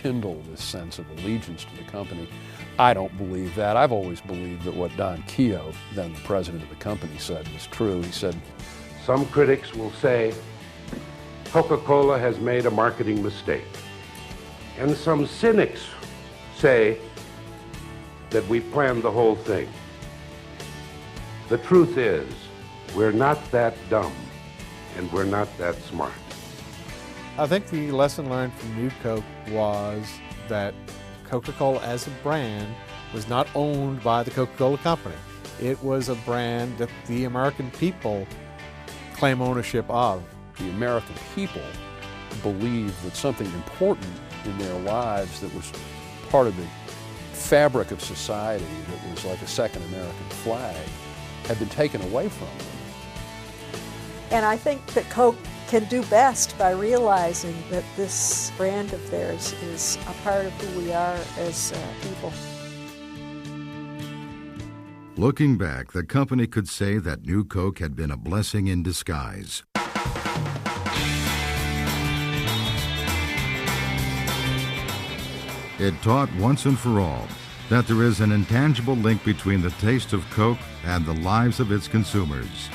rekindle this sense of allegiance to the company. I don't believe that. I've always believed that what Don Keogh, then the president of the company, said was true. He said, "Some critics will say Coca-Cola has made a marketing mistake. And some cynics say that we planned the whole thing. The truth is, we're not that dumb, and we're not that smart." I think the lesson learned from New Coke was that Coca-Cola as a brand was not owned by the Coca-Cola Company. It was a brand that the American people claim ownership of. The American people believed that something important in their lives that was part of the fabric of society, that was like a second American flag, had been taken away from them. And I think that Coke can do best by realizing that this brand of theirs is a part of who we are as people. Looking back, the company could say that New Coke had been a blessing in disguise. It taught once and for all that there is an intangible link between the taste of Coke and the lives of its consumers.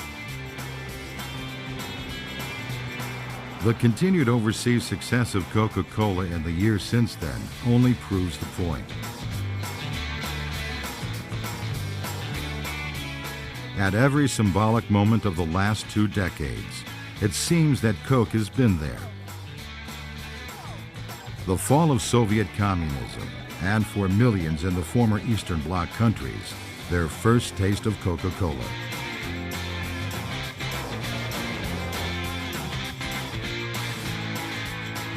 The continued overseas success of Coca-Cola in the years since then only proves the point. At every symbolic moment of the last 2 decades, it seems that Coke has been there. The fall of Soviet communism, and for millions in the former Eastern Bloc countries, their first taste of Coca-Cola.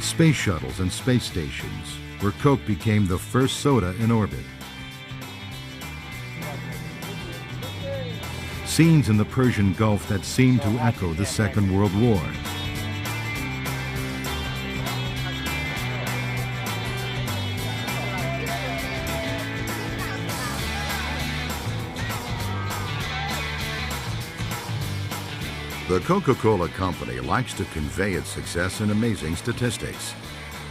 Space shuttles and space stations, where Coke became the first soda in orbit. Scenes in the Persian Gulf that seemed to echo the Second World War. The Coca-Cola Company likes to convey its success in amazing statistics,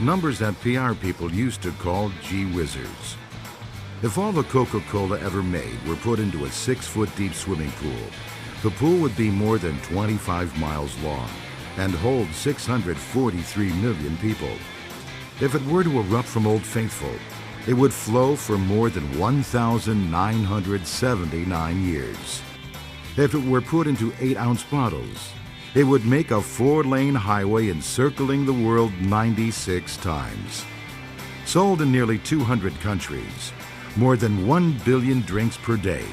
numbers that PR people used to call gee whizzers. If all the Coca-Cola ever made were put into a 6-foot-deep swimming pool, the pool would be more than 25 miles long and hold 643 million people. If it were to erupt from Old Faithful, it would flow for more than 1,979 years. If it were put into 8-ounce bottles, it would make a 4-lane highway encircling the world 96 times. Sold in nearly 200 countries, more than 1 billion drinks per day.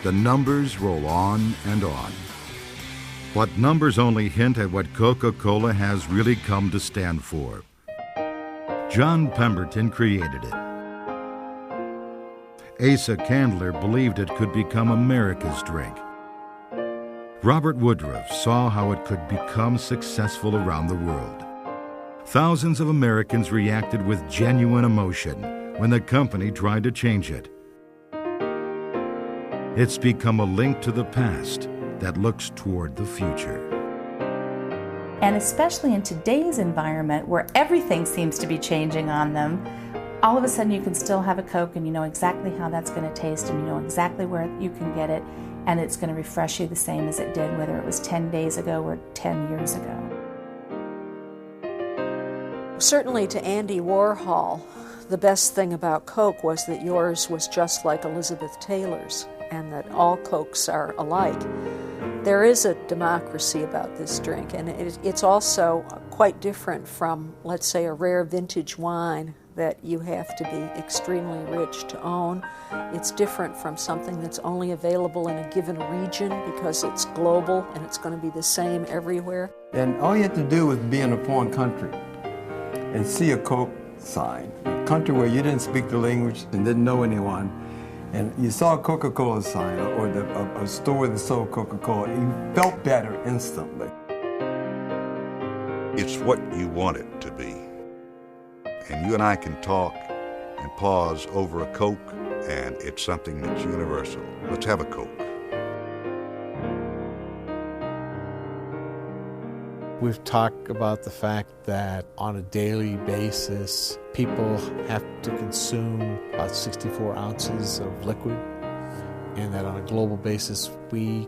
The numbers roll on and on. But numbers only hint at what Coca-Cola has really come to stand for. John Pemberton created it. Asa Candler believed it could become America's drink. Robert Woodruff saw how it could become successful around the world. Thousands of Americans reacted with genuine emotion when the company tried to change it. It's become a link to the past that looks toward the future. And especially in today's environment where everything seems to be changing on them, all of a sudden you can still have a Coke and you know exactly how that's going to taste and you know exactly where you can get it, and it's going to refresh you the same as it did whether it was 10 days ago or 10 years ago. Certainly to Andy Warhol, the best thing about Coke was that yours was just like Elizabeth Taylor's and that all Cokes are alike. There is a democracy about this drink, and it's also quite different from, let's say, a rare vintage wine that you have to be extremely rich to own. It's different from something that's only available in a given region because it's global and it's going to be the same everywhere. And all you have to do is be in a foreign country and see a Coke sign, a country where you didn't speak the language and didn't know anyone, and you saw a Coca-Cola sign or a store that sold Coca-Cola, you felt better instantly. It's what you want it to be. And you and I can talk and pause over a Coke, and it's something that's universal. Let's have a Coke. We've talked about the fact that on a daily basis, people have to consume about 64 ounces of liquid, and that on a global basis, we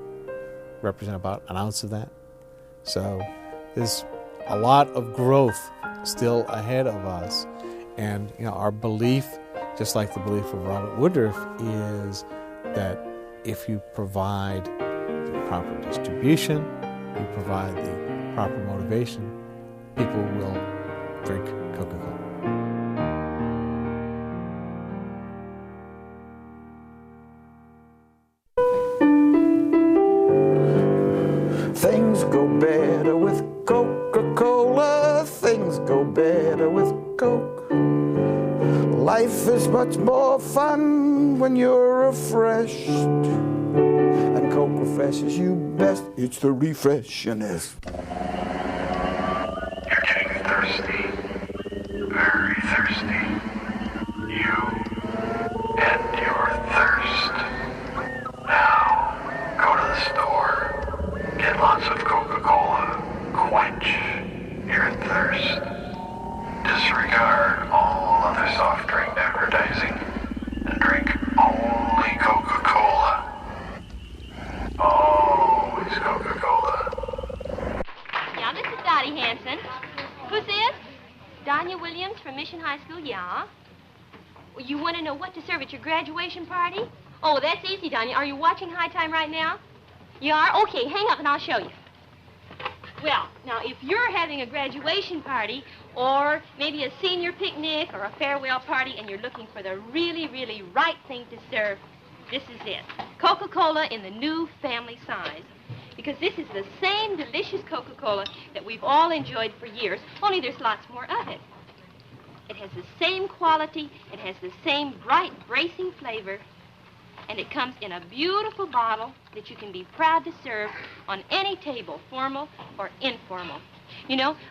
represent about an ounce of that. So there's a lot of growth still ahead of us. And our belief, just like the belief of Robert Woodruff, is that if you provide the proper distribution, you provide the proper motivation, people will drink Coca-Cola. Things go better with Coca-Cola. Things go better with Coke. Life is much more fun when you're refreshed. And Coke refreshes you best. It's the refreshiness. You're getting thirsty. Very thirsty. You and your thirst. Now, go to the store. Get lots of Coca-Cola. Quench your thirst. Disregard all other soft drink advertising and drink only Coca-Cola. Always Coca-Cola. Yeah, this is Dottie Hanson. Who's this? Donya Williams from Mission High School, yeah. Well, you want to know what to serve at your graduation party? Oh, that's easy, Donya. Are you watching High Time right now? You are? Okay, hang up and I'll show you. Well, now, if you're having a graduation party or maybe a senior picnic or a farewell party and you're looking for the really, really right thing to serve, this is it. Coca-Cola in the new family size. Because this is the same delicious Coca-Cola that we've all enjoyed for years, only there's lots more of it. It has the same quality, it has the same bright, bracing flavor, and it comes in a beautiful bottle that you can be proud to serve on any table, formal or informal.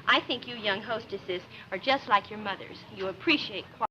I think you young hostesses are just like your mothers. You appreciate quality.